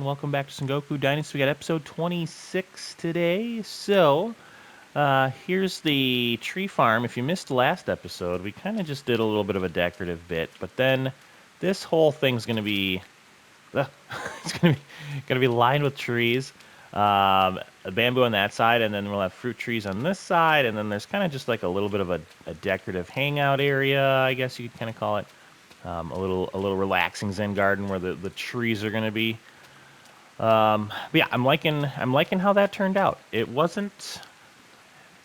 welcome back to Sengoku Dynasty. We got episode 26 today. So, here's the tree farm. If you missed the last episode, we kind of just did a little bit of a decorative bit, but then this whole thing's going to be, it's going to be lined with trees. Bamboo on that side, and then we'll have fruit trees on this side, and then there's kind of just like a little bit of a decorative hangout area, I guess you could kind of call it. A little relaxing Zen garden where the trees are going to be. But yeah, I'm liking how that turned out. It wasn't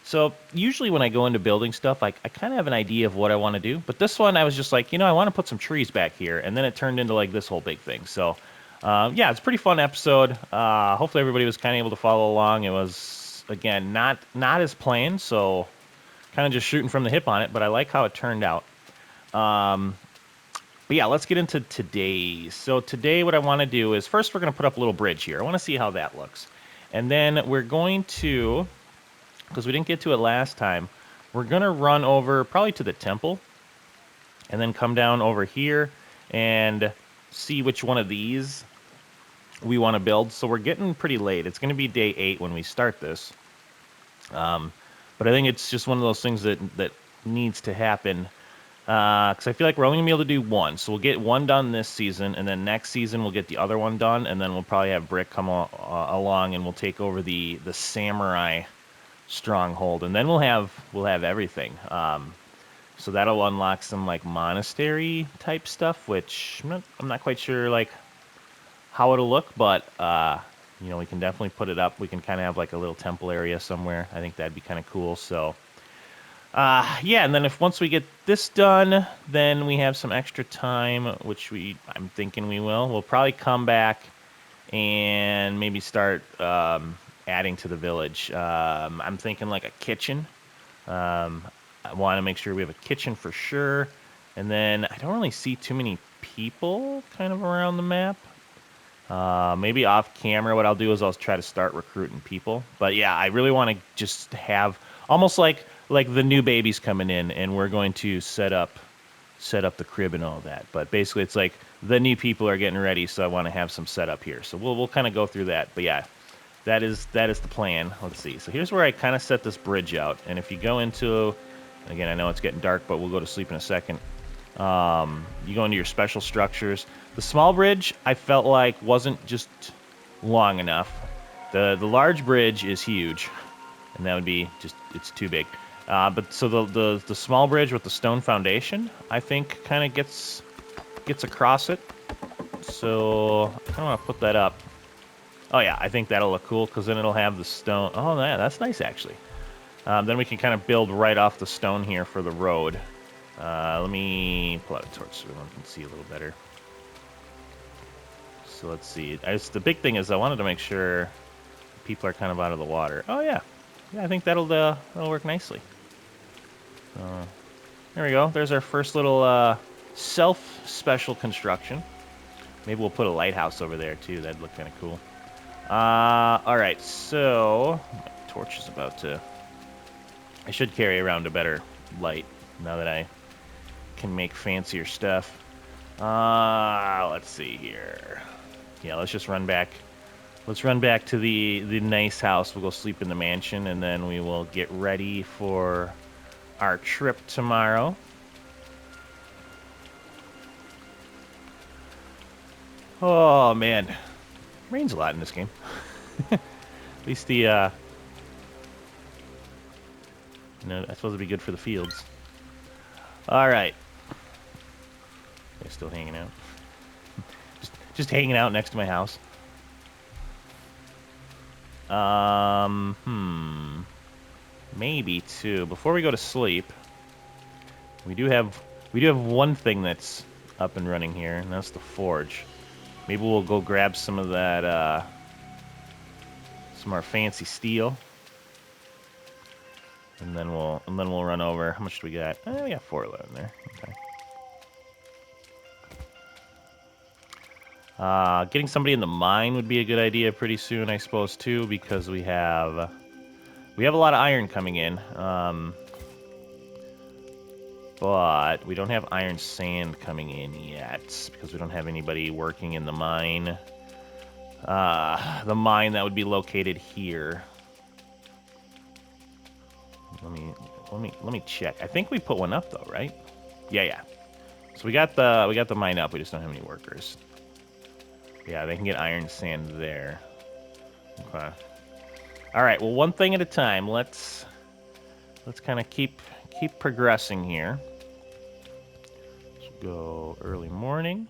so usually when I go into building stuff, I kind of have an idea of what I want to do. But this one, I was just like, I want to put some trees back here, and then it turned into like this whole big thing. So yeah, it's a pretty fun episode. Hopefully everybody was kind of able to follow along. It was again not as planned, so kind of just shooting from the hip on it. But I like how it turned out. But yeah, let's get into today. So today what I want to do is first we're going to put up a little bridge here. I want to see how that looks. And then we're going to, because we didn't get to it last time, we're going to run over probably to the temple and then come down over here and see which one of these we want to build. So we're getting pretty late. It's going to be day 8 when we start this. But I think it's just one of those things that needs to happen. Because I feel like we're only going to be able to do one. So we'll get one done this season, and then next season we'll get the other one done, and then we'll probably have Brick come along, and we'll take over the Samurai stronghold, and then we'll have everything. So that'll unlock some like monastery type stuff, which I'm not quite sure like how it'll look, but we can definitely put it up. We can kind of have like a little temple area somewhere. I think that'd be kind of cool. So. Yeah, and then once we get this done, then we have some extra time, which I'm thinking we will. We'll probably come back and maybe start adding to the village. I'm thinking like a kitchen. I want to make sure we have a kitchen for sure. And then I don't really see too many people kind of around the map. Maybe off camera, what I'll do is I'll try to start recruiting people. But yeah, I really want to just have almost like the new babies coming in, and we're going to set up the crib and all that. But basically, it's like the new people are getting ready, so I want to have some setup here. So we'll kind of go through that. But yeah, that is the plan. Let's see. So here's where I kind of set this bridge out. And if you go into, again, I know it's getting dark, but we'll go to sleep in a second. You go into your special structures. The small bridge I felt like wasn't just long enough. The large bridge is huge, and that would be just, it's too big. But so the small bridge with the stone foundation, I think, kind of gets across it. So I kind of want to put that up. Oh yeah, I think that'll look cool because then it'll have the stone. Oh yeah, that's nice actually. Then we can kind of build right off the stone here for the road. Let me pull out a torch so everyone can see a little better. So let's see. The big thing is I wanted to make sure people are kind of out of the water. Oh yeah, I think that'll work nicely. There we go. There's our first little special construction. Maybe we'll put a lighthouse over there too. That'd look kind of cool. All right, so my torch is about to. I should carry around a better light now that I can make fancier stuff. Let's see here. Yeah, let's just run back. Let's run back to the nice house. We'll go sleep in the mansion, and then we will get ready for our trip tomorrow. Oh, man. Rains a lot in this game. At least that's supposed to be good for the fields. All right. They're still hanging out. Just hanging out next to my house. Maybe two. Before we go to sleep, we do have one thing that's up and running here, and that's the forge. Maybe we'll go grab some of that, some of our fancy steel, and then we'll run over. How much do we got? We got 4 of in there. Okay. Getting somebody in the mine would be a good idea pretty soon, I suppose, too, because we have a lot of iron coming in. But we don't have iron sand coming in yet because we don't have anybody working in the mine. the mine that would be located here. Let me check. I think we put one up though, right? Yeah. So we got the mine up. We just don't have any workers. Yeah, they can get iron sand there. Okay. All right. Well, one thing at a time. Let's kind of keep progressing here. Let's go early morning.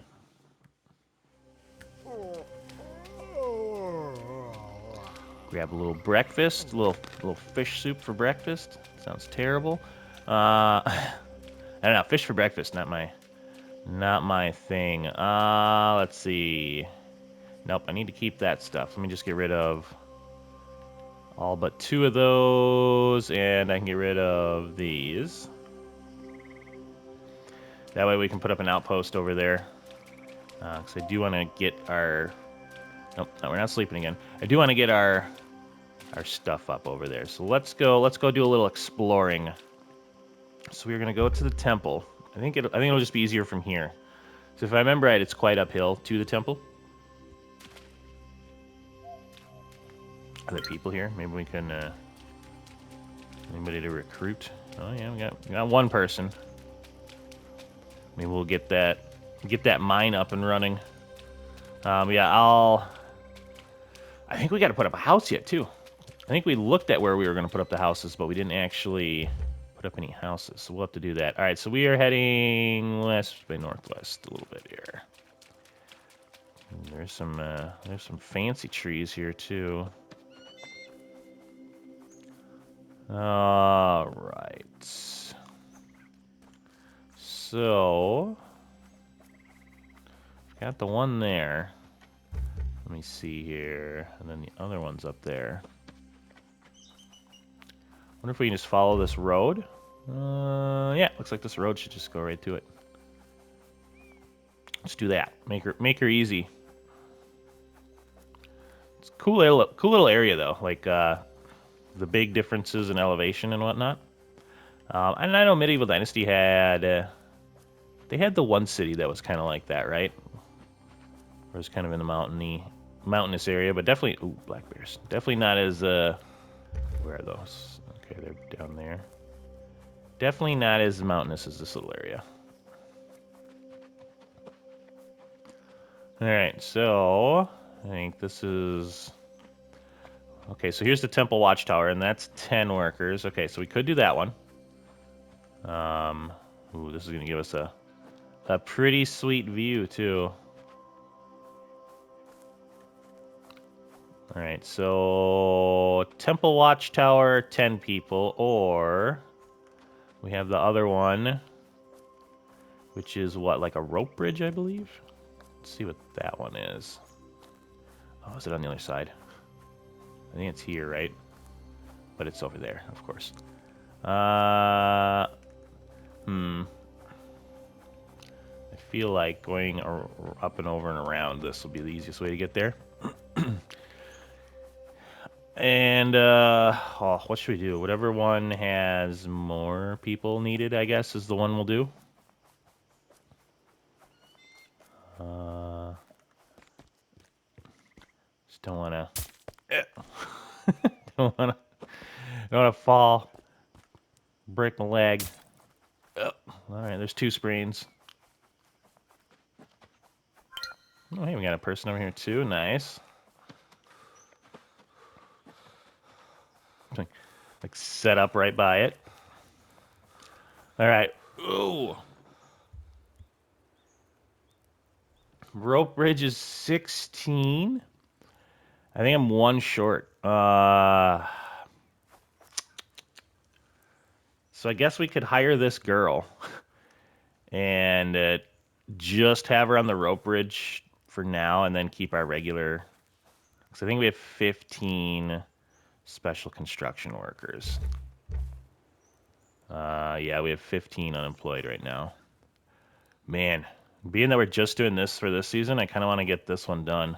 Grab a little breakfast, a little fish soup for breakfast. Sounds terrible. I don't know. Fish for breakfast, not my thing. Let's see. Nope, I need to keep that stuff. Let me just get rid of all but 2 of those, and I can get rid of these. That way we can put up an outpost over there. Because I do want to get our... Nope, no, we're not sleeping again. I do want to get our stuff up over there. So let's go do a little exploring. So we're gonna go to the temple. I think it'll just be easier from here. So if I remember right, it's quite uphill to the temple. Are there people here? Maybe we can anybody to recruit? Oh yeah, we got one person. Maybe we'll get that mine up and running. Yeah, I think we got to put up a house yet too. I think we looked at where we were going to put up the houses, but we didn't actually put up any houses, so we'll have to do that. All right, so we are heading west by northwest a little bit here. And there's some fancy trees here too. All right. So got the one there. Let me see here, and then the other one's up there. Wonder if we can just follow this road. Yeah, looks like this road should just go right to it. Let's do that. Make her easy. It's a cool little area though. Like the big differences in elevation and whatnot. And I know Medieval Dynasty had they had the one city that was kind of like that, right? Where it was kind of in the mountainous area, but definitely black bears. Definitely not as where are those? Okay, they're down there. Definitely not as mountainous as this little area. All right, so I think this is... Okay, so here's the Temple Watchtower, and that's 10 workers. Okay, so we could do that one. Ooh, this is going to give us a pretty sweet view, too. All right, so Temple Watchtower, 10 people, or we have the other one, which is what, like a rope bridge, I believe? Let's see what that one is. Oh, is it on the other side? I think it's here, right? But it's over there, of course. I feel like going up and over and around this will be the easiest way to get there. And, what should we do? Whatever one has more people needed, I guess, is the one we'll do. Just don't want to... don't want to fall. Break my leg. Oh, all right, there's 2 sprains. Oh, hey, we got a person over here, too. Nice. Like set up right by it. All right. Ooh. Rope bridge is 16. I think I'm 1 short. So I guess we could hire this girl and just have her on the rope bridge for now, and then keep our regular. Because I think we have 15 special construction workers. Yeah, we have 15 unemployed right now. Man, being that we're just doing this for this season, I kind of want to get this one done.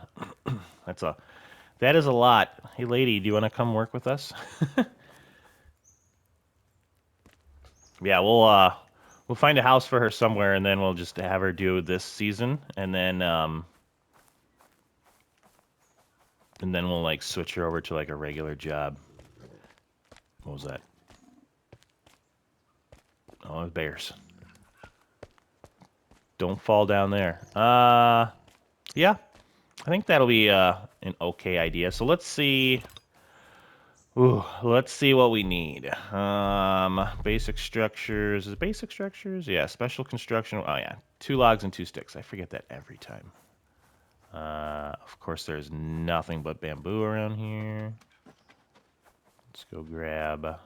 That is a lot. Hey, lady, do you want to come work with us? Yeah, we'll find a house for her somewhere, and then we'll just have her do this season, and then And then we'll like switch her over to like a regular job. What was that? Oh, bears. Don't fall down there. Yeah. I think that'll be an okay idea. So let's see. Ooh, let's see what we need. Basic structures. Is it basic structures? Yeah, special construction. Oh yeah, 2 logs and 2 sticks. I forget that every time. Of course, there's nothing but bamboo around here. Let's go grab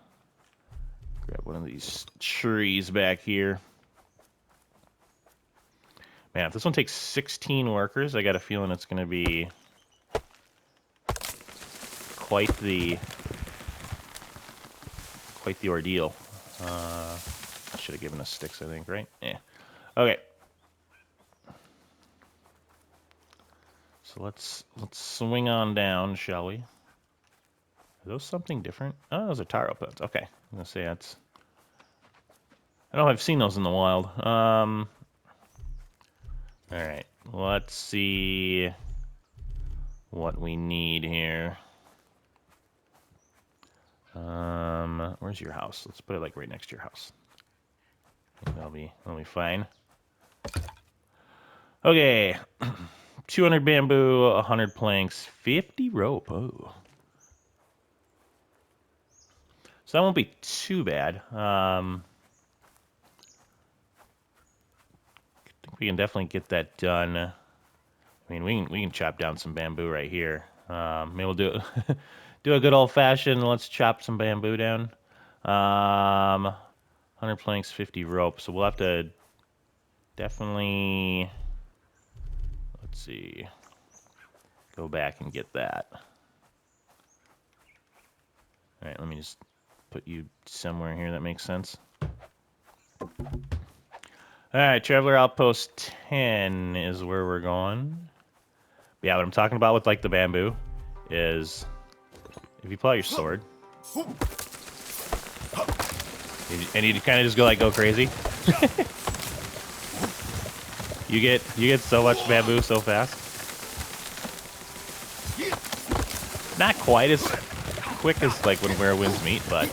one of these trees back here. Man, if this one takes 16 workers, I got a feeling it's going to be quite the ordeal. I should have given us sticks, I think, right? Yeah. Okay. So let's swing on down, shall we? Are those something different? Oh, those are taro pellets. Okay. I'm gonna say that's. I don't know if I've seen those in the wild. All right. Let's see what we need here. Where's your house? Let's put it like right next to your house. I think that'll be fine. Okay. 200 bamboo, 100 planks, 50 rope. Oh. So that won't be too bad. I think we can definitely get that done. I mean, we can chop down some bamboo right here. Maybe we'll do do a good old fashioned. Let's chop some bamboo down. 100 planks, 50 rope. So we'll have to definitely. Let's see. Go back and get that. All right, let me just put you somewhere here that makes sense. All right, Traveler Outpost 10 is where we're going. Yeah, what I'm talking about with like the bamboo is if you pull out your sword and you kind of just go crazy. you get so much bamboo so fast. Not quite as quick as like when winds meet, but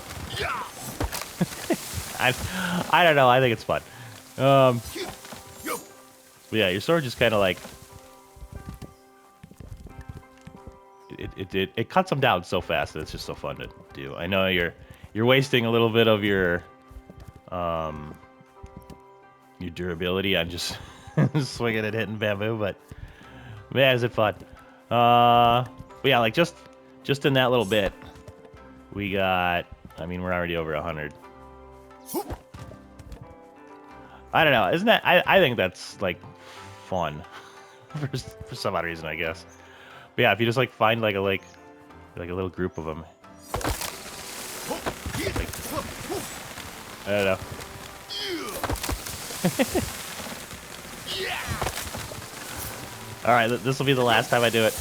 I don't know. I think it's fun. Yeah, your sword just kind of like it cuts them down so fast that it's just so fun to do. I know you're wasting a little bit of your durability on just swinging and hitting bamboo, but man, is it fun. But yeah, like just in that little bit, we got. I mean, we're already over 100. I don't know. Isn't that? I think that's like fun for some odd reason, I guess. But yeah, if you just like find like a little group of them. Like, I don't know. All right, this will be the last time I do it.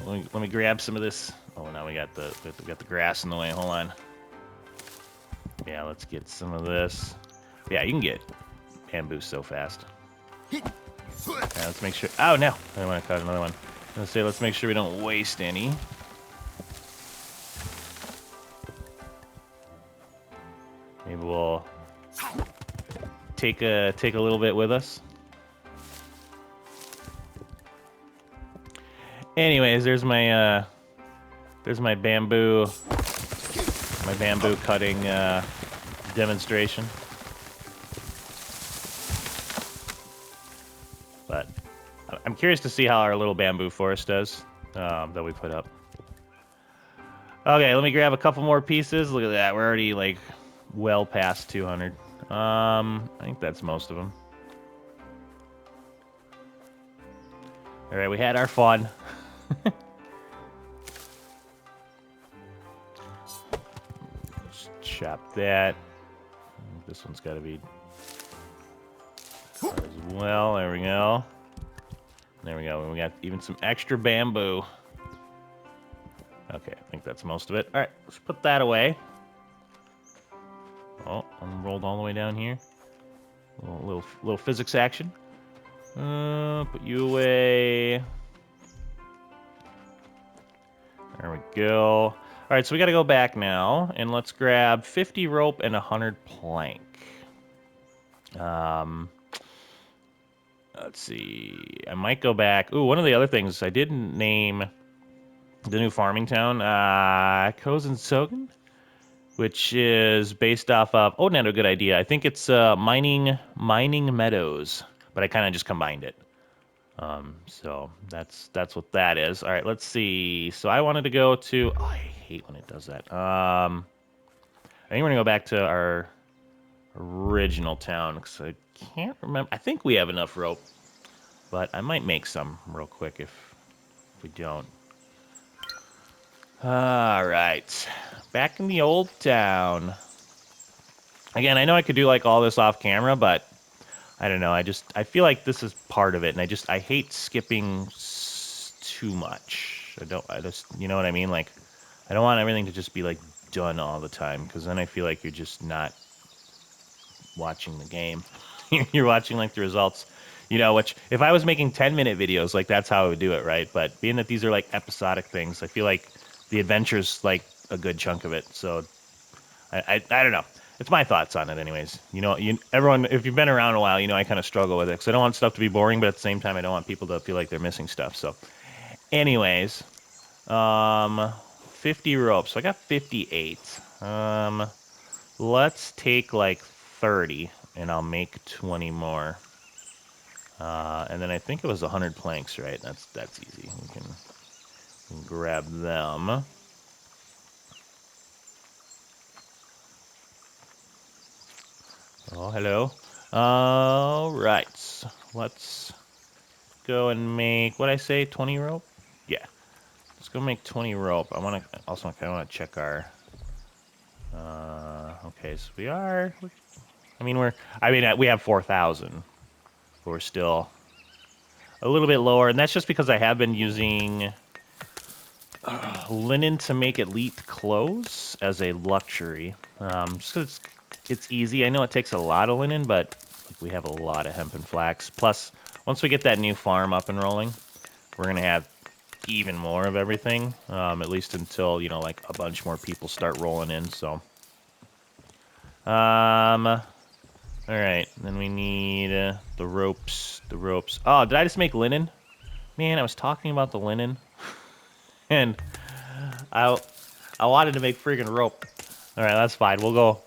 Let me grab some of this. Oh, now we got the grass in the way. Hold on. Yeah, let's get some of this. Yeah, you can get bamboo so fast. Yeah, let's make sure. Oh no, I don't want to cut another one. Let's make sure we don't waste any. Maybe we'll take a little bit with us. Anyways, there's my bamboo cutting demonstration. But I'm curious to see how our little bamboo forest does that we put up. Okay, let me grab a couple more pieces. Look at that, we're already like well past 200. I think that's most of them. All right, we had our fun. Let's chop that. This one's got to be as well. There we go. There we go. We got even some extra bamboo. Okay, I think that's most of it. All right, let's put that away. Oh, I'm rolled all the way down here. A little physics action. Put you away. There we go. All right, so we got to go back now, and let's grab 50 rope and 100 plank. Let's see. I might go back. Ooh, one of the other things I didn't name the new farming town, Kozensogen, which is based off of. Oh, not a good idea. I think it's mining meadows, but I kind of just combined it. So that's what that is. All right, let's see. So I wanted to go to. Oh, I hate when it does that. I think we're gonna go back to our original town because I can't remember. I think we have enough rope, but I might make some real quick if we don't. All right, back in the old town. Again, I know I could do like all this off camera, but I don't know. I feel like this is part of it, and I hate skipping too much. I just, you know what I mean? Like, I don't want everything to just be like done all the time, because then I feel like you're just not watching the game. You're watching like the results, you know. Which if I was making 10-minute videos, like that's how I would do it, right? But being that these are like episodic things, I feel like the adventure's like a good chunk of it. So I don't know. It's my thoughts on it, anyways. You know, everyone, if you've been around a while, you know I kind of struggle with it because I don't want stuff to be boring, but at the same time, I don't want people to feel like they're missing stuff. So, anyways, 50 ropes. So I got 58. Let's take like 30, and I'll make 20 more. And then I think it was 100 planks, right? That's easy. We can grab them. Oh, hello. All right. Let's go and make, what I say, 20 rope? Yeah. Let's go make 20 rope. I want to, also kind of want to check our, okay, so we are, we have 4,000, but we're still a little bit lower, and that's just because I have been using linen to make elite clothes as a luxury. Just 'cause it's easy. I know it takes a lot of linen, but we have a lot of hemp and flax. Plus, once we get that new farm up and rolling, we're going to have even more of everything, at least until, you know, like a bunch more people start rolling in. So, all right. Then we need the ropes. The ropes. Oh, did I just make linen? Man, I was talking about the linen, and I wanted to make friggin' rope. All right, that's fine. We'll go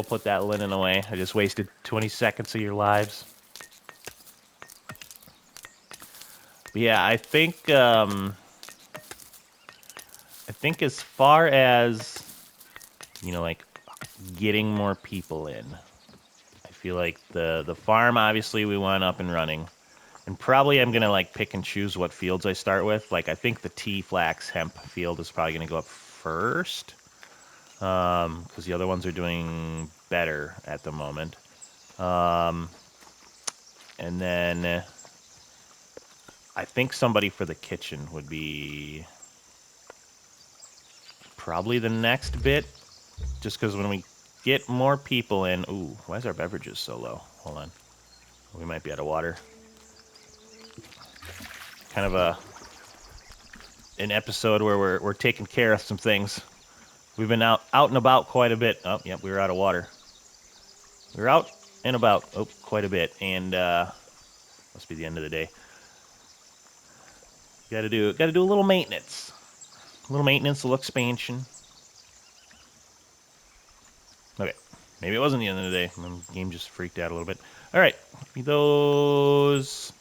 put that linen away. I just wasted 20 seconds of your lives. But yeah, I think as far as, you know, like getting more people in, I feel like the farm, obviously we want up and running. And probably I'm gonna like pick and choose what fields I start with. Like I think the tea flax hemp field is probably gonna go up first. Because the other ones are doing better at the moment. And then I think somebody for the kitchen would be probably the next bit. Just because when we get more people in... Ooh, why is our beverages so low? Hold on. We might be out of water. Kind of an episode where we're taking care of some things. We've been out and about quite a bit. Oh, yep, we were out of water. We were out and about quite a bit, and must be the end of the day. Got to do a little maintenance, a little expansion. Okay, maybe it wasn't the end of the day. The game just freaked out a little bit. All right, those.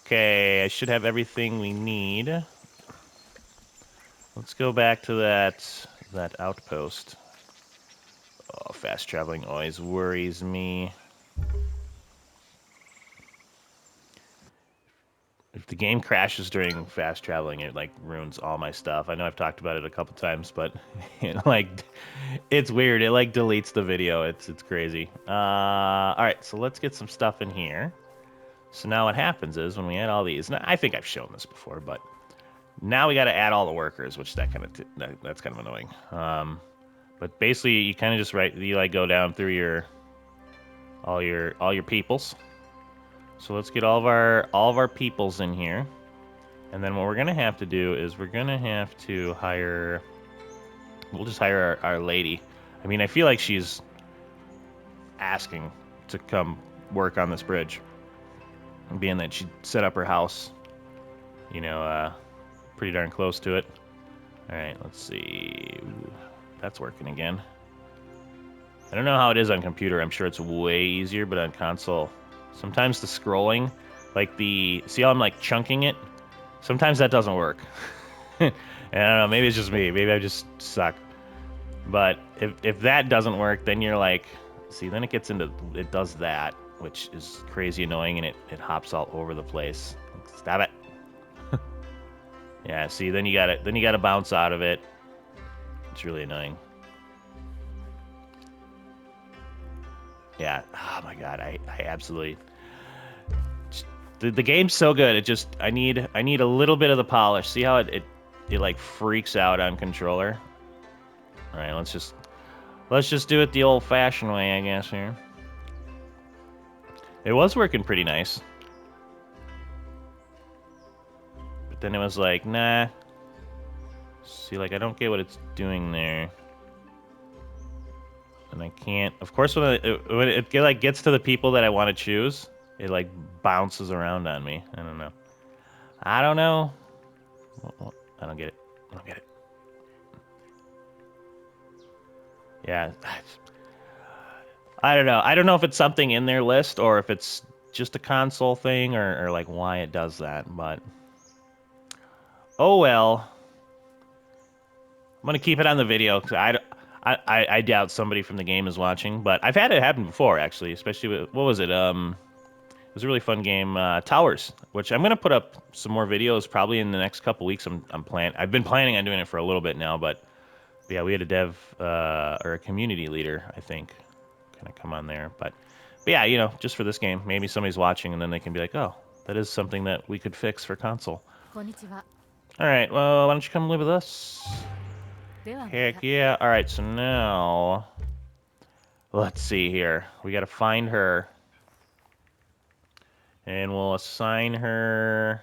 Okay, I should have everything we need. Let's go back to that outpost. Oh, fast traveling always worries me. If the game crashes during fast traveling, it like ruins all my stuff. I know I've talked about it a couple times, but it's weird. It like deletes the video. It's crazy. All right, so let's get some stuff in here. So now what happens is when we add all these, now I think I've shown this before, but now we got to add all the workers, which that's kind of annoying. But basically, you kind of just you like go down through all your peoples. So let's get all of our peoples in here. And then what we're gonna have to do is we're gonna have to hire. We'll just hire our lady. I mean, I feel like she's asking to come work on this bridge, being that she set up her house, you know, pretty darn close to it. All right, let's see. Ooh, that's working again. I don't know how it is on computer. I'm sure it's way easier, but on console, sometimes the scrolling, like see how I'm like chunking it? Sometimes that doesn't work. And I don't know, maybe it's just me. Maybe I just suck. But if that doesn't work, then you're like, see, then it gets into, it does that, which is crazy annoying, and it hops all over the place. Stop it. Yeah, see, then you gotta bounce out of it. It's really annoying. Yeah. Oh my god, I absolutely. The game's so good. It just I need a little bit of the polish. See how it like freaks out on controller. All right, let's just do it the old-fashioned way, I guess here. It was working pretty nice, but then it was like, nah. See, like I don't get what it's doing there, and I can't. Of course, when it like gets to the people that I want to choose, it like bounces around on me. I don't know. I don't know. I don't get it. I don't get it. Yeah. I don't know. I don't know if it's something in their list or if it's just a console thing or like why it does that, but oh well. I'm gonna keep it on the video because I doubt somebody from the game is watching, but I've had it happen before actually, especially with what was it? It was a really fun game, Towers, which I'm gonna put up some more videos probably in the next couple weeks. I've been planning on doing it for a little bit now, but yeah, we had a dev or a community leader, I think, kind of come on there, but yeah, you know, just for this game, maybe somebody's watching and then they can be like, oh, that is something that we could fix for console. All right, well, why don't you come live with us? Heck yeah. All right, so now let's see here. We got to find her, and we'll assign her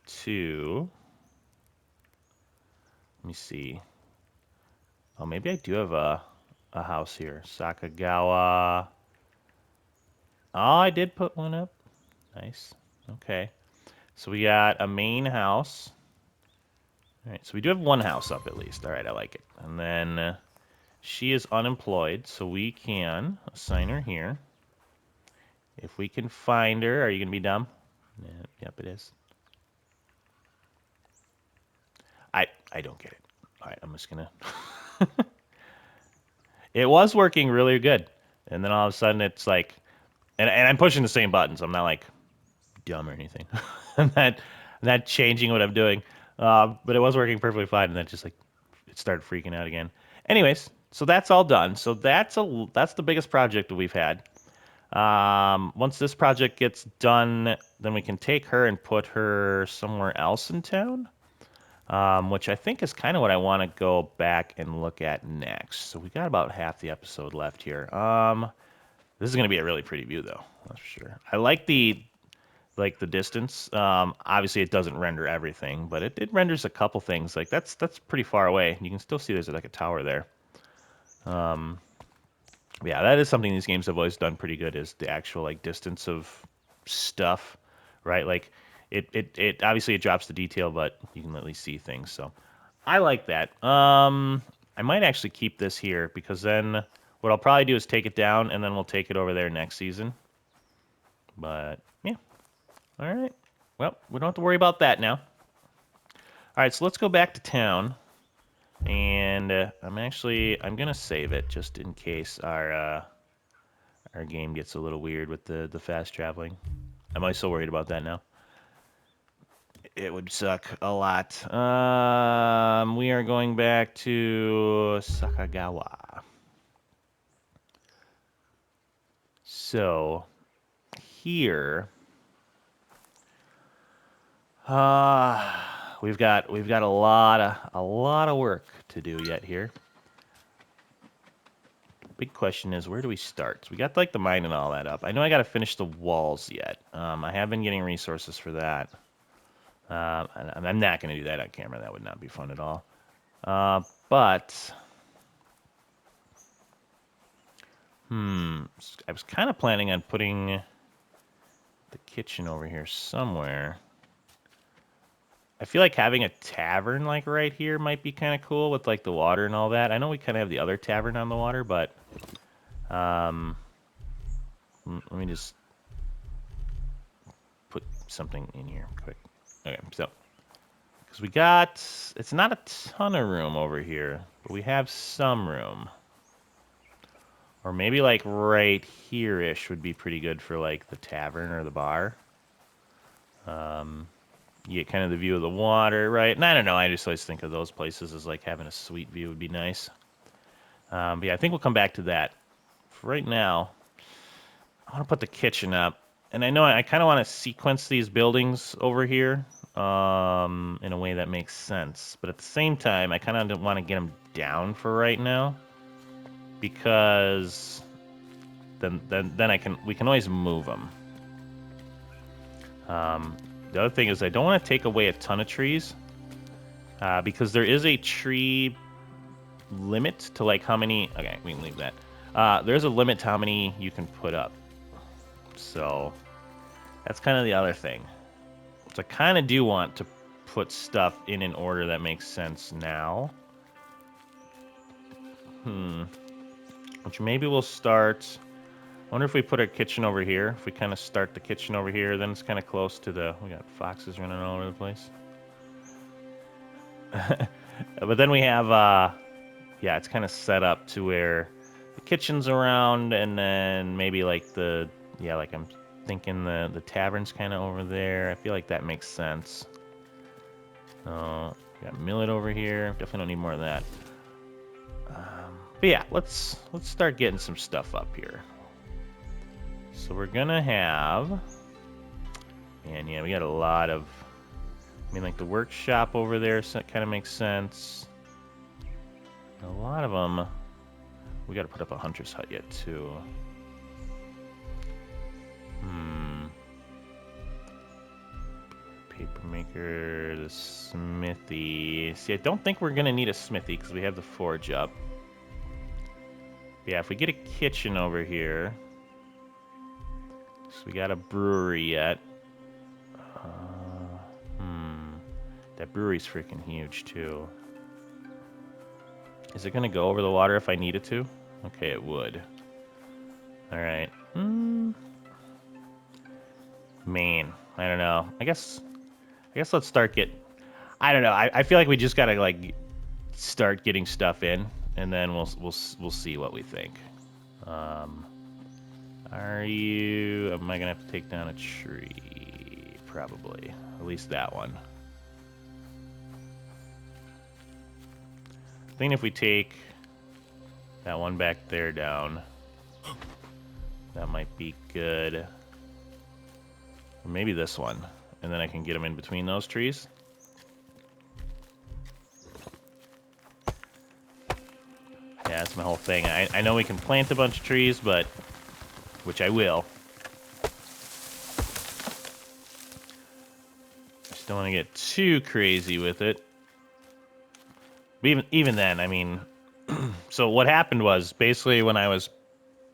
to. Let me see. Oh, maybe I do have a house here. Sakagawa. Oh, I did put one up. Nice. Okay. So we got a main house. All right, so we do have one house up at least. All right, I like it. And then she is unemployed, so we can assign her here. If we can find her, are you going to be dumb? Yeah, yep, it is. I don't get it. All right, I'm just going to... It was working really good. And then all of a sudden it's like... And I'm pushing the same buttons. I'm not like dumb or anything. I'm not changing what I'm doing. But it was working perfectly fine, and then just like it started freaking out again. Anyways, so that's all done. So that's the biggest project that we've had. Once this project gets done, then we can take her and put her somewhere else in town, which I think is kind of what I want to go back and look at next. So we got about half the episode left here. This is going to be a really pretty view, though. That's for sure. I like the distance. Obviously, it doesn't render everything, but it renders a couple things. Like that's pretty far away. You can still see there's like a tower there. Yeah, that is something these games have always done pretty good, is the actual like distance of stuff, right? Like it obviously it drops the detail, but you can at least see things. So I like that. I might actually keep this here because then what I'll probably do is take it down and then we'll take it over there next season. But yeah, all right. Well, we don't have to worry about that now. All right, so let's go back to town, and I'm gonna save it just in case our game gets a little weird with the fast traveling. I'm always so worried about that now. It would suck a lot. We are going back to Sakagawa. So here, we've got a lot of work to do yet here. big question is, where do we start? So we got like the mine and all that up. I know I got to finish the walls yet. I have been getting resources for that. And I'm not going to do that on camera. That would not be fun at all. But I was kind of planning on putting the kitchen over here somewhere. I feel like having a tavern like right here might be kind of cool with like the water and all that. I know we kind of have the other tavern on the water, but let me just put something in here quick. Okay, so because we got, it's not a ton of room over here, but we have some room. Or maybe like right here-ish would be pretty good for like the tavern or the bar. You get kind of the view of the water, right? And I don't know, I just always think of those places as like having a sweet view would be nice. But yeah, I think we'll come back to that. For right now, I want to put the kitchen up. And I know I kind of want to sequence these buildings over here in a way that makes sense. But at the same time, I kind of don't want to get them down for right now. Because then we can always move them. The other thing is I don't want to take away a ton of trees because there is a tree limit to like how many. Okay, we can leave that. There's a limit to how many you can put up. So that's kind of the other thing. So I kind of do want to put stuff in an order that makes sense now. Which maybe we'll start. I wonder if we put our kitchen over here. If we kind of start the kitchen over here, then it's kind of close to the. We got foxes running all over the place. But then we have, yeah, it's kind of set up to where the kitchen's around, and then maybe like the, yeah, like I'm thinking the tavern's kind of over there. I feel like that makes sense. We got millet over here. Definitely don't need more of that. But yeah, let's start getting some stuff up here. So we're gonna have, and yeah, we got a lot of. I mean, like the workshop over there, so that kind of makes sense. A lot of them, we got to put up a hunter's hut yet too. Paper maker, the smithy. See, I don't think we're gonna need a smithy because we have the forge up. Yeah, if we get a kitchen over here, so we got a brewery yet. That brewery's freaking huge too. Is it gonna go over the water if I needed to? Okay, it would. All right. Man, I don't know. I guess let's start I don't know. I feel like we just gotta like start getting stuff in, and then we'll see what we think. Are you? Am I gonna have to take down a tree? Probably. At least that one. I think if we take that one back there down, that might be good. Or maybe this one, and then I can get them in between those trees. Yeah, that's my whole thing. I know we can plant a bunch of trees, but which I will. Just don't want to get too crazy with it. But even then, I mean, so what happened was basically when I was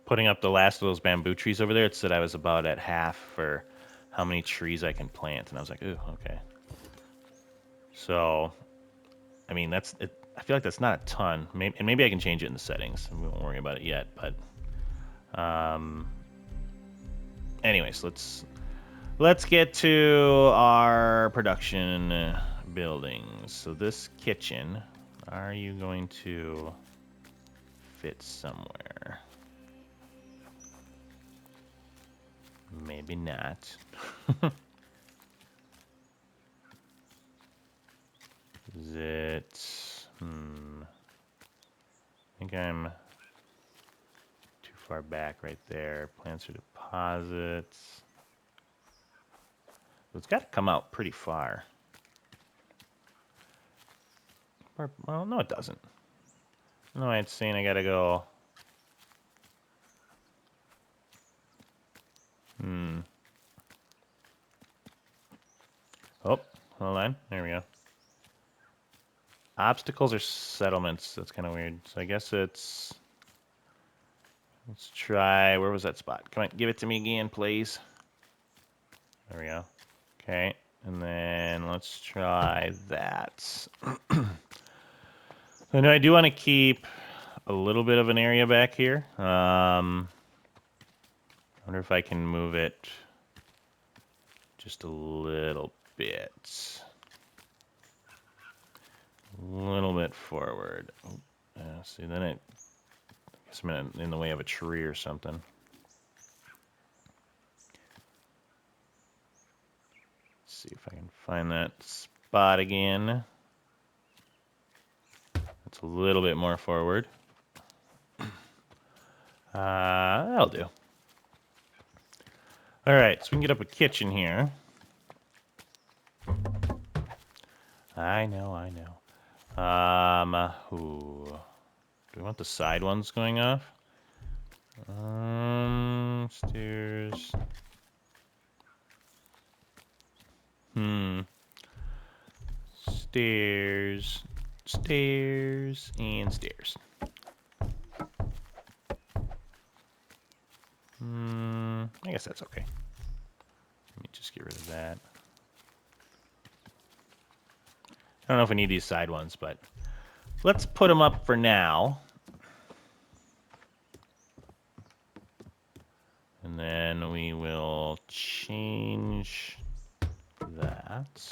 putting up the last of those bamboo trees over there, it said I was about at half for how many trees I can plant, and I was like, ooh, okay. So, I mean, that's it. I feel like that's not a ton. Maybe I can change it in the settings. We won't worry about it yet, but anyways, let's get to our production buildings. So this kitchen, are you going to fit somewhere? Maybe not. Is it? I think I'm too far back right there. Plants or deposits. It's got to come out pretty far. Well, no, it doesn't. No, it's saying I got to go Oh, hold on. There we go. Obstacles or settlements? That's kind of weird. So I guess it's... Let's try... Where was that spot? Come on, give it to me again, please. There we go. Okay, and then let's try that. I know I do want to keep a little bit of an area back here. I wonder if I can move it just a little bit. A little bit forward. See, then I guess I'm in the way of a tree or something. Let's see if I can find that spot again. It's a little bit more forward. That'll do. All right, so we can get up a kitchen here. I know. Ooh. Do we want the side ones going off? Stairs. Stairs, stairs, and stairs. I guess that's okay. Let me just get rid of that. I don't know if we need these side ones, but let's put them up for now. And then we will change that.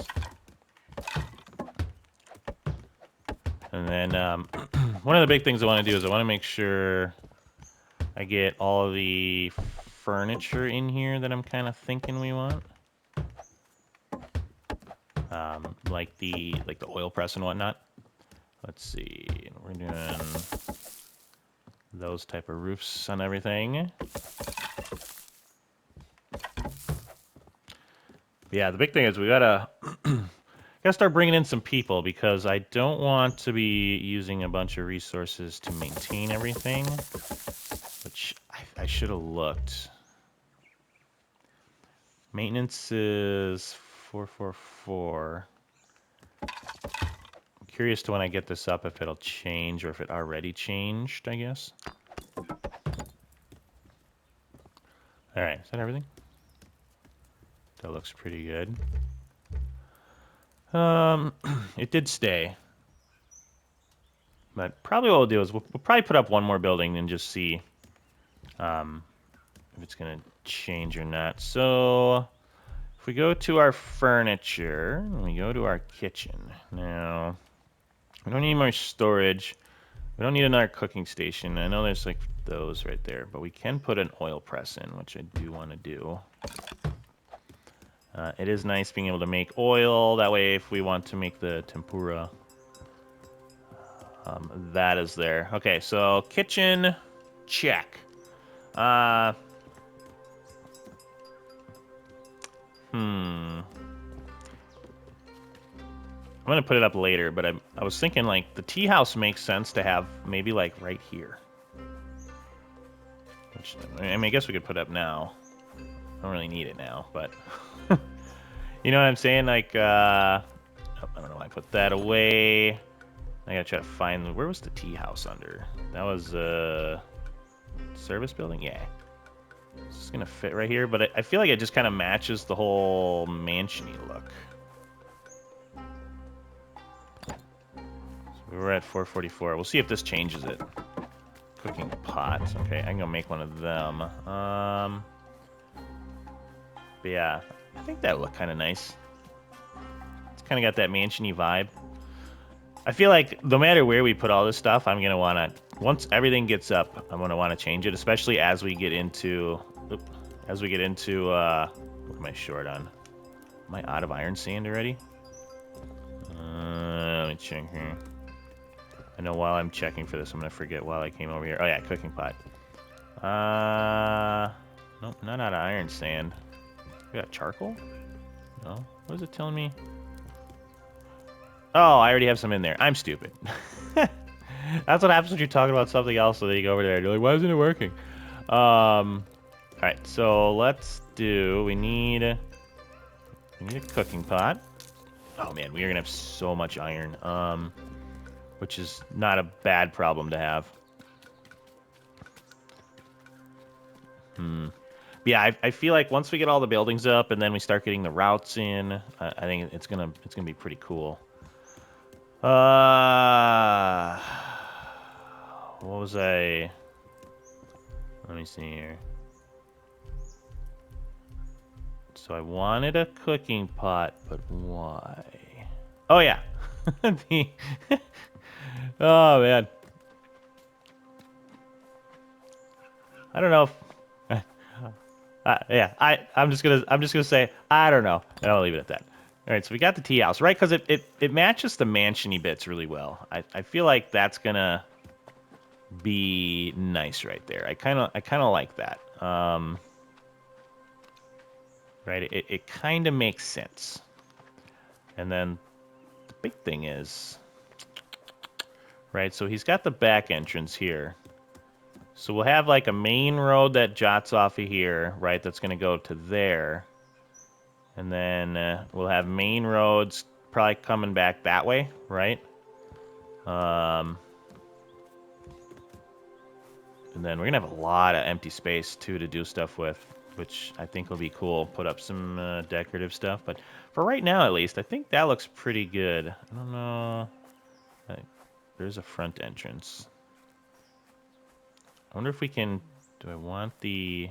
And then one of the big things I want to do is I want to make sure I get all of the furniture in here that I'm kind of thinking we want. Like the oil press and whatnot. Let's see. We're doing those type of roofs on everything. Yeah, the big thing is we gotta start bringing in some people because I don't want to be using a bunch of resources to maintain everything, which I should have looked. Maintenance is 444. I'm curious to when I get this up if it'll change or if it already changed, I guess. All right, is that everything? That looks pretty good. It did stay. But probably what we'll do is we'll probably put up one more building and just see if it's going to change or not. So if we go to our furniture, and we go to our kitchen. Now, we don't need more storage. We don't need another cooking station. I know there's like those right there, but we can put an oil press in, which I do want to do. It is nice being able to make oil. That way, if we want to make the tempura, that is there. Okay, so kitchen, check. I'm gonna put it up later, but I was thinking like the tea house makes sense to have maybe like right here. Which, I mean, I guess we could put it up now. I don't really need it now, but you know what I'm saying? Like, I don't know why I put that away. I gotta try to find, where was the tea house under? That was service building? Yeah. It's just gonna fit right here, but I feel like it just kind of matches the whole mansion-y look. So we were at 444. We'll see if this changes it. Cooking pot. Okay, I can go make one of them. But yeah, I think that would look kind of nice. It's kind of got that mansion-y vibe. I feel like no matter where we put all this stuff, I'm gonna want to, once everything gets up, I'm gonna want to change it, especially as we get into, what am I short on? Am I out of iron sand already? Let me check here. I know while I'm checking for this, I'm gonna forget while I came over here. Oh yeah, cooking pot. Nope, not out of iron sand. We got charcoal? No. What is it telling me? Oh, I already have some in there. I'm stupid. That's what happens when you're talking about something else, so then you go over there and you're like, why isn't it working? Alright, so let's do, we need a cooking pot. Oh man, we are gonna have so much iron, which is not a bad problem to have. Yeah, I feel like once we get all the buildings up and then we start getting the routes in, I think it's gonna be pretty cool. What was I? Let me see here. So I wanted a cooking pot, but why? Oh yeah, oh man, I don't know if. Yeah, I'm just gonna say I don't know, and I'll leave it at that. All right, so we got the tea house, right? Because it matches the mansiony bits really well. I feel like that's gonna be nice right there. I kind of like that. Right, it kind of makes sense. And then the big thing is, right? So he's got the back entrance here. So we'll have like a main road that jots off of here, right? That's gonna go to there. And then we'll have main roads probably coming back that way, right? And then we're going to have a lot of empty space, too, to do stuff with, which I think will be cool. Put up some decorative stuff. But for right now, at least, I think that looks pretty good. I don't know. There's a front entrance. I wonder if we can... Do I want the...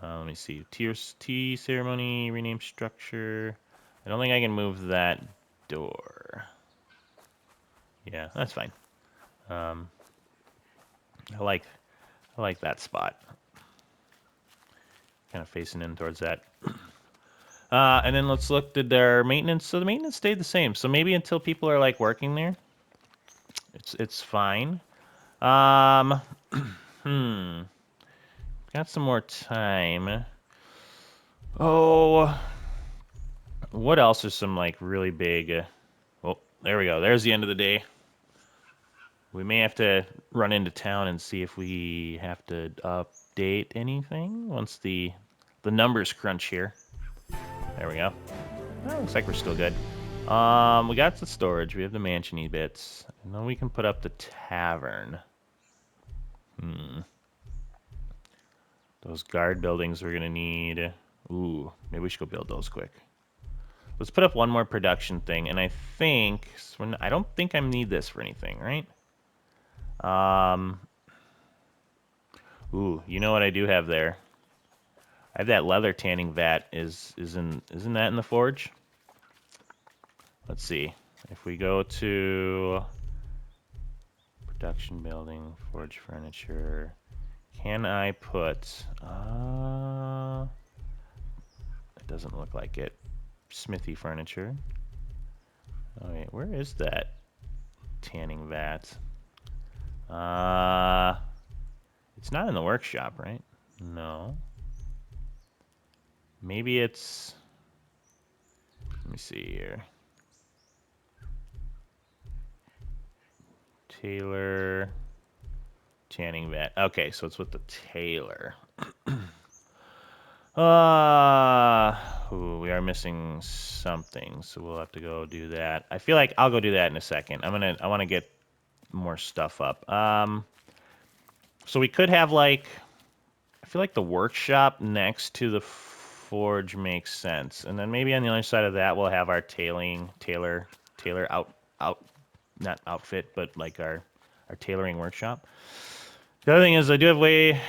let me see. Tea ceremony, rename structure. I don't think I can move that door. Yeah, that's fine. I like that spot. Kind of facing in towards that. And then let's look at their maintenance. So the maintenance stayed the same. So maybe until people are like working there, it's fine. Got some more time. Oh, what else is some like really big? Oh, there we go. There's the end of the day. We may have to run into town and see if we have to update anything once the numbers crunch here. There we go. Oh, looks like we're still good. We got the storage. We have the mansiony bits. And then we can put up the tavern. Those guard buildings we're gonna need. Ooh, maybe we should go build those quick. Let's put up one more production thing, and I think I don't think I need this for anything, right? Ooh, you know what I do have there? I have that leather tanning vat. Isn't that in the forge? Let's see. If we go to production building, forge furniture, can I put? It doesn't look like it. Smithy furniture. All right, where is that tanning vat? It's not in the workshop, right? No. Maybe it's... Let me see here. Tailor... Tanning vat. Okay, so it's with the tailor. Ooh, we are missing something, so we'll have to go do that. I feel like I'll go do that in a second. I want to get more stuff up. So we could have like... I feel like the workshop next to the forge makes sense, and then maybe on the other side of that we'll have our tailor not outfit, but like our tailoring workshop. The other thing is I do have a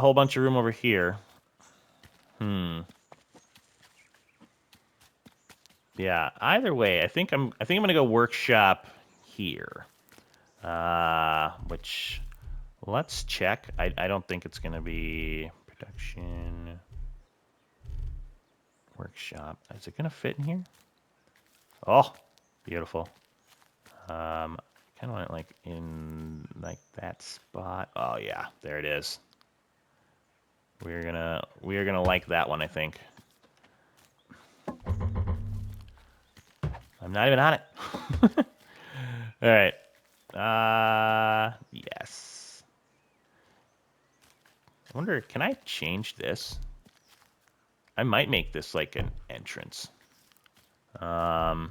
whole bunch of room over here. Yeah. Either way, I think I'm gonna go workshop here. Which let's check. I don't think it's gonna be production. Workshop. Is it gonna fit in here? Oh, beautiful. Kind of want it like in like that spot. Oh yeah, there it is. We are gonna like that one, I think. I'm not even on it. All right. Yes. I wonder, can I change this? I might make this like an entrance. What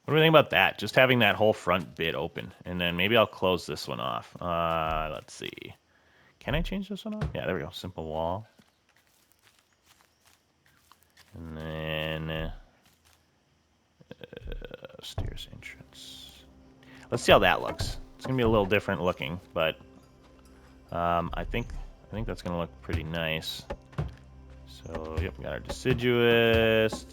do we think about that? Just having that whole front bit open. And then maybe I'll close this one off. Let's see. Can I change this one off? Yeah, there we go. Simple wall. And then stairs entrance. Let's see how that looks. It's gonna be a little different looking, but I think that's gonna look pretty nice. So yep, we got our deciduous.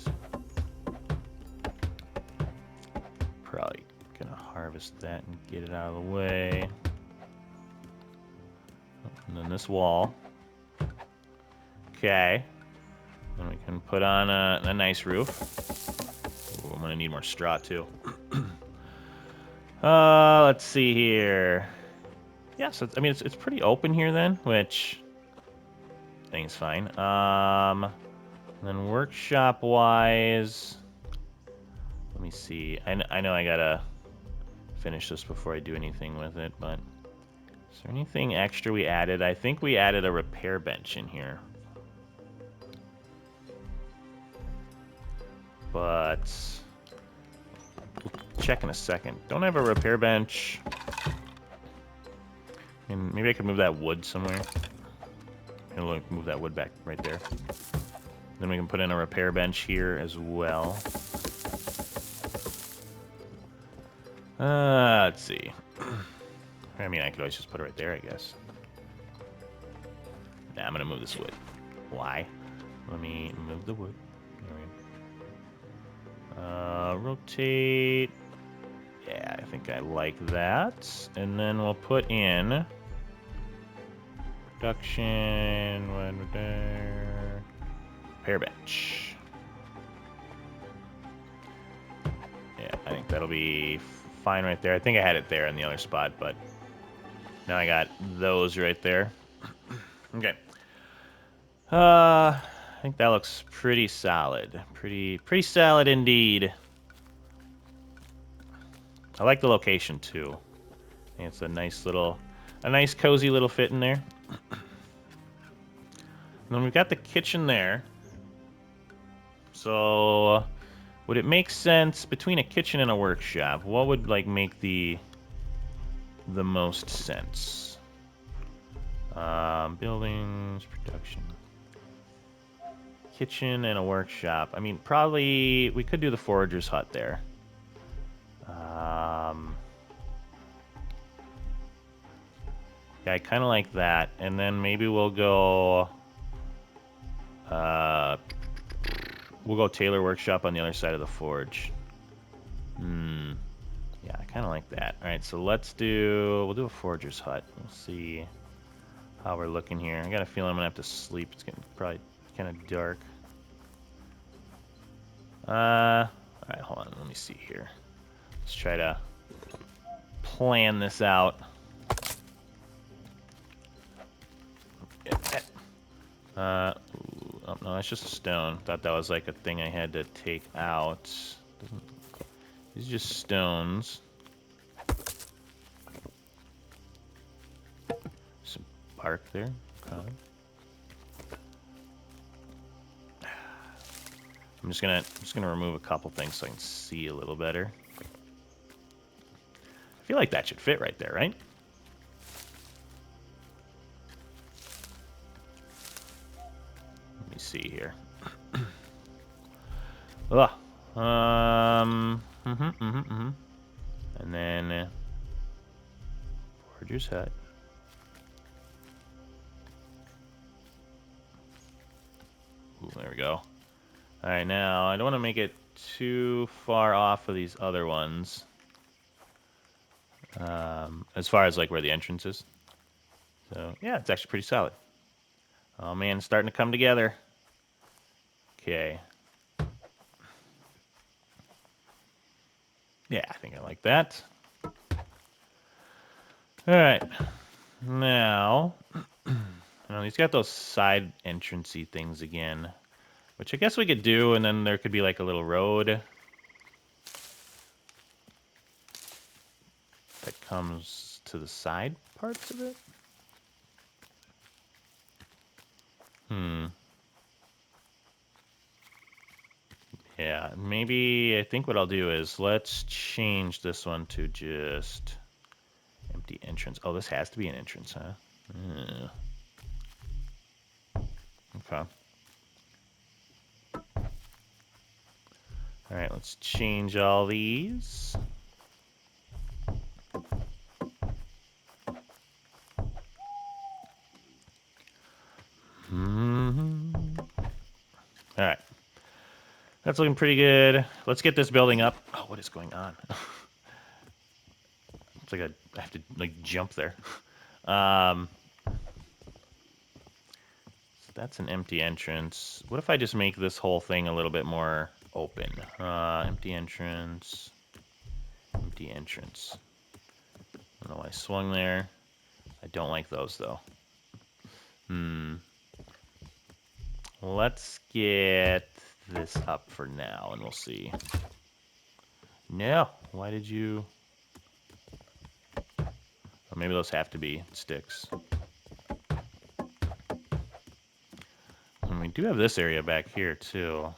Probably gonna harvest that and get it out of the way. And then this wall. Okay. Then we can put on a nice roof. Ooh, I'm gonna need more straw too. Let's see here. Yeah, so I mean it's pretty open here then, which I think is fine. Then workshop wise, let me see. I know I gotta finish this before I do anything with it, but is there anything extra we added? I think we added a repair bench in here. But we'll check in a second. Don't I have a repair bench? And maybe I could move that wood somewhere. And we'll move that wood back right there. Then we can put in a repair bench here as well. Let's see. I mean, I could always just put it right there, I guess. Nah, I'm gonna move this wood. Why? Let me move the wood. There we go. Rotate. Yeah, I think I like that. And then we'll put in production. One there. Repair bench. Yeah, I think that'll be fine right there. I think I had it there in the other spot, but now I got those right there. Okay. I think that looks pretty solid. Pretty solid indeed. I like the location too. I think it's a nice cozy little fit in there. And then we've got the kitchen there. So would it make sense between a kitchen and a workshop? What would like make the most sense? Buildings, production. Kitchen and a workshop. I mean, probably we could do the forager's hut there. Yeah, I kind of like that. And then maybe we'll go tailor workshop on the other side of the forge. Yeah, I kind of like that. All right, so we'll do a forager's hut. We'll see how we're looking here. I got a feeling I'm gonna have to sleep. It's getting probably kind of dark. All right, hold on. Let me see here. Let's try to plan this out. Oh, no, that's just a stone. Thought that was like a thing I had to take out. These are just stones. Some bark there. Okay. I'm just gonna remove a couple things so I can see a little better. I feel like that should fit right there, right? Let me see here. Ugh. And then forager's hut. Ooh, there we go. All right, now I don't want to make it too far off of these other ones. As far as like where the entrance is. So yeah, it's actually pretty solid. Oh man, it's starting to come together. Okay. Yeah, I think I like that. All right. Now, he's got those side entrancey things again, which I guess we could do, and then there could be like a little road that comes to the side parts of it. Yeah, maybe I think what I'll do is let's change this one to just empty entrance. Oh, this has to be an entrance, huh? Okay. All right, let's change all these. All right. That's looking pretty good. Let's get this building up. Oh, what is going on? It's like I have to like jump there. So that's an empty entrance. What if I just make this whole thing a little bit more open? Empty entrance. Empty entrance. I don't know why I swung there. I don't like those though. Let's get this up for now and we'll see. No, why did you... Oh, maybe those have to be sticks. And we do have this area back here too.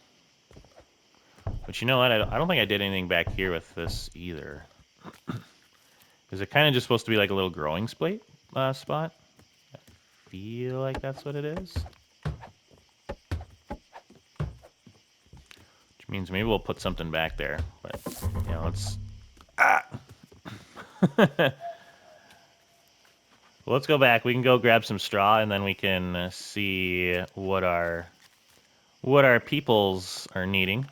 But you know what? I don't think I did anything back here with this either. Is it kind of just supposed to be like a little growing spot? I feel like that's what it is. Which means maybe we'll put something back there. But, you know, let's... Well, let's go back. We can go grab some straw, and then we can see what our peoples are needing.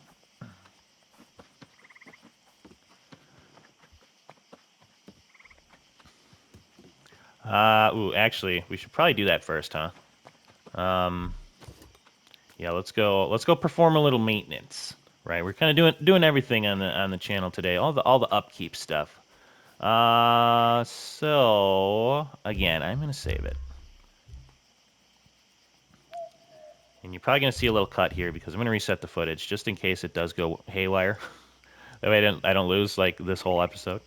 Ooh, actually, we should probably do that first, huh? Yeah, let's go perform a little maintenance. Right, we're kind of doing everything on the channel today. All the upkeep stuff. So again, I'm gonna save it. And you're probably gonna see a little cut here because I'm gonna reset the footage just in case it does go haywire. That way I don't lose like this whole episode.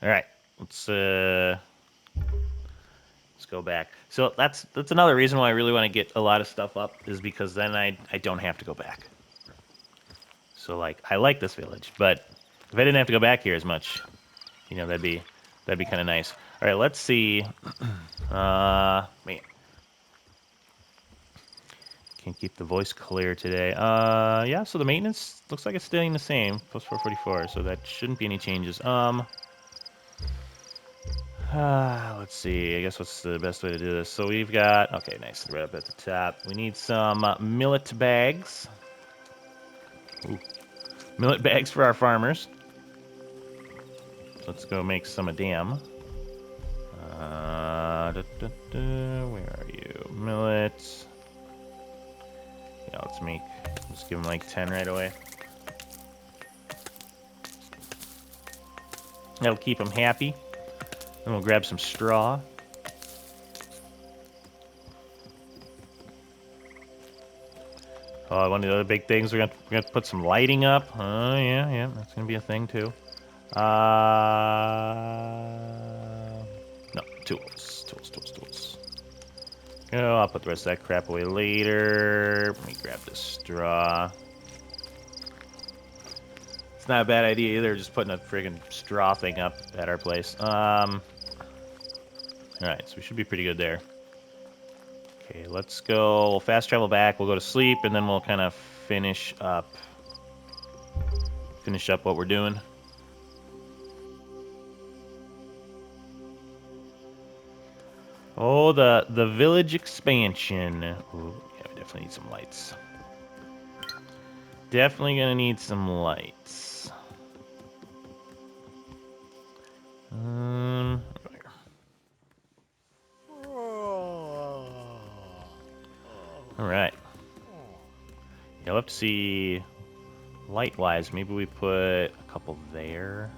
All right, let's go back. So that's another reason why I really want to get a lot of stuff up is because then I don't have to go back. So like I like this village, but if I didn't have to go back here as much, you know, that'd be kind of nice. All right, let's see. Man, can't keep the voice clear today. Yeah. So the maintenance looks like it's staying the same, plus 444. So that shouldn't be any changes. Let's see. I guess what's the best way to do this? So we've got okay, nice, right up at the top. We need some millet bags. Ooh. Millet bags for our farmers. Let's go make some a dam. Where are you? Millet. Yeah, let's give them like 10 right away. That'll keep them happy. Then we'll grab some straw. Oh, one of the other big things, we're gonna put some lighting up. Oh yeah, that's gonna be a thing too. No, tools. Oh, I'll put the rest of that crap away later. Let me grab this straw. It's not a bad idea either, just putting a friggin' straw thing up at our place. Alright, so we should be pretty good there. Okay, let's go. We'll fast travel back, we'll go to sleep, and then we'll kind of finish up what we're doing. Oh, the village expansion. Ooh, yeah, we definitely need some lights. Definitely gonna need some lights. All right. Yeah, we'll have to see light-wise. Maybe we put a couple there.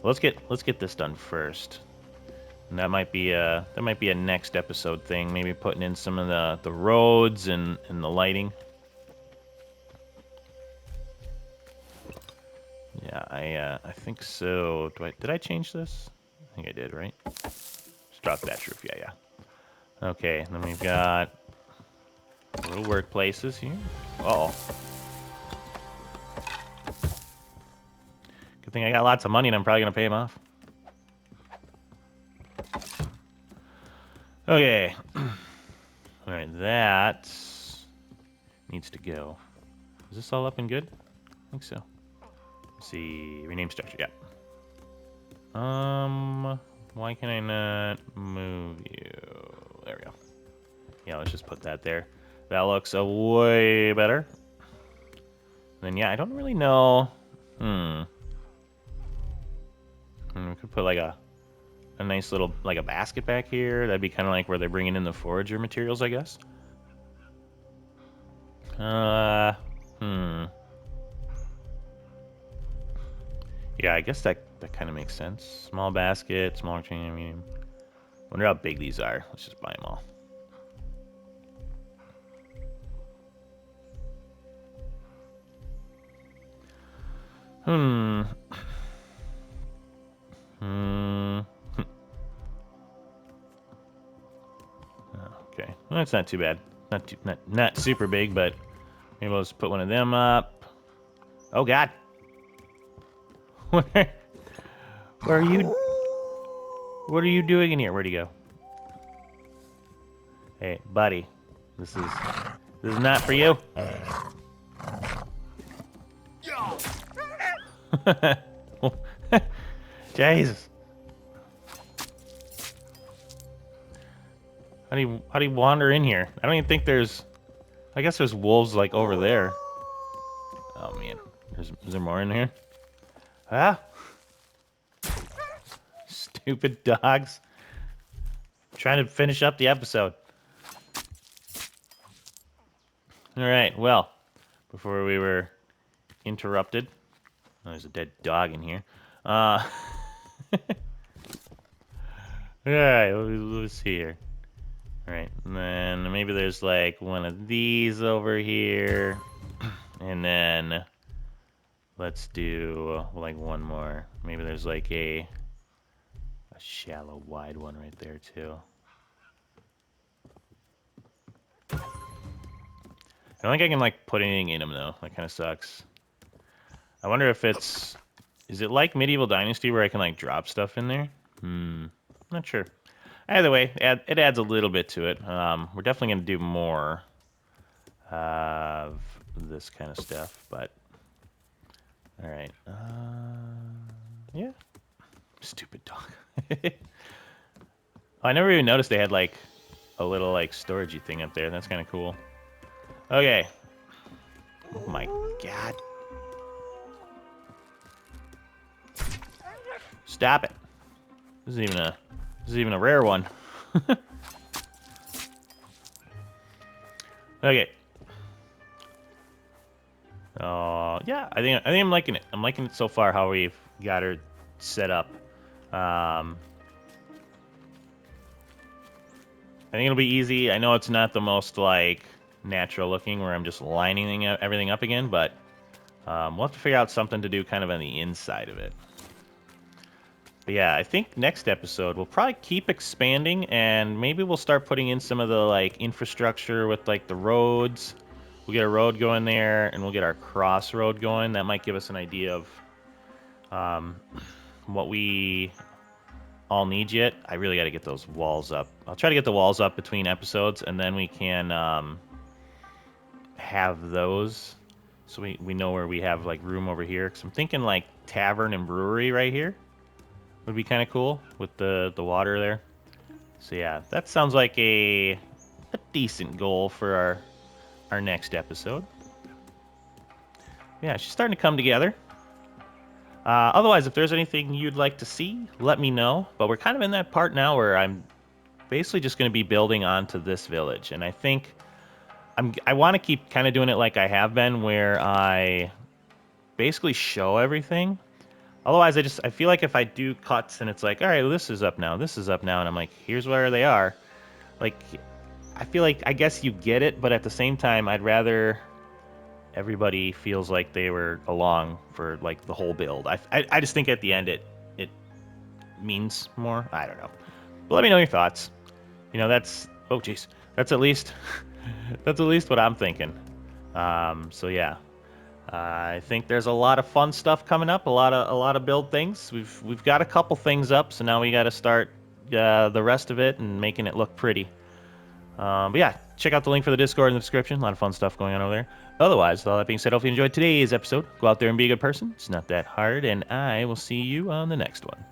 Let's get this done first. And that might be a next episode thing. Maybe putting in some of the roads and the lighting. Yeah, I think so. Did I change this? I think I did, right? drop thatch roof. Yeah, yeah. Okay, and then we've got little workplaces here. Uh-oh. Good thing I got lots of money and I'm probably going to pay him off. Okay. All right, that needs to go. Is this all up and good? I think so. Let's see. Rename structure. Yeah. Why can I not move you? There we go. Yeah, let's just put that there. That looks way better. Then yeah, I don't really know. We could put like a nice little like a basket back here. That'd be kind of like where they're bringing in the forager materials, I guess. Yeah, I guess that kind of makes sense. Small basket, smaller chain, medium. Wonder how big these are. Let's just buy them all. Okay, well, that's not too bad. Not super big, but maybe we'll just put one of them up. Oh God, where are you? What are you doing in here? Where'd he go? Hey, buddy, this is not for you. Jesus. How do you wander in here? I don't even think there's. I guess there's wolves like over there. Oh man, is there more in here? Ah, stupid dogs. Trying to finish up the episode. All right. Well, before we were interrupted, oh, there's a dead dog in here. All right. Let's see here. All right, and then maybe there's like one of these over here, and then let's do like one more. Maybe there's like a shallow, wide one right there too. I don't think I can like put anything in them though. That kind of sucks. I wonder if is it like Medieval Dynasty where I can like drop stuff in there? Not sure. Either way, it adds a little bit to it. We're definitely going to do more of this kind of stuff, but all right. Yeah. Stupid dog. Oh, I never even noticed they had like a little like storagey thing up there. That's kind of cool. Okay. Oh my God. Stop it. This is even a rare one. Okay. Yeah, I think I'm liking it. I'm liking it so far. How we've got her set up. I think it'll be easy. I know it's not the most like natural looking, where I'm just lining everything up again, but we'll have to figure out something to do kind of on the inside of it. But yeah, I think next episode we'll probably keep expanding, and maybe we'll start putting in some of the like infrastructure with like the roads. We'll get a road going there, and we'll get our crossroad going. That might give us an idea of what we all need yet. I really got to get those walls up. I'll try to get the walls up between episodes, and then we can have those so we know where we have like room over here. Because I'm thinking like tavern and brewery right here would be kind of cool with the water there. So yeah, that sounds like a decent goal for our next episode. Yeah, she's starting to come together. Otherwise, if there's anything you'd like to see, let me know. But we're kind of in that part now where I'm basically just going to be building onto this village. And I think I want to keep kind of doing it like I have been, where I basically show everything. Otherwise, I feel like if I do cuts and it's like, all right, well, this is up now, and I'm like, here's where they are. Like, I feel like, I guess you get it, but at the same time, I'd rather everybody feels like they were along for like the whole build. I just think at the end it means more. I don't know. But let me know your thoughts. You know, that's oh jeez, that's at least that's at least what I'm thinking. So yeah, I think there's a lot of fun stuff coming up. A lot of build things. We've got a couple things up, so now we got to start the rest of it and making it look pretty. But yeah, check out the link for the Discord in the description. A lot of fun stuff going on over there. Otherwise, with all that being said, hopefully you enjoyed today's episode. Go out there and be a good person. It's not that hard, and I will see you on the next one.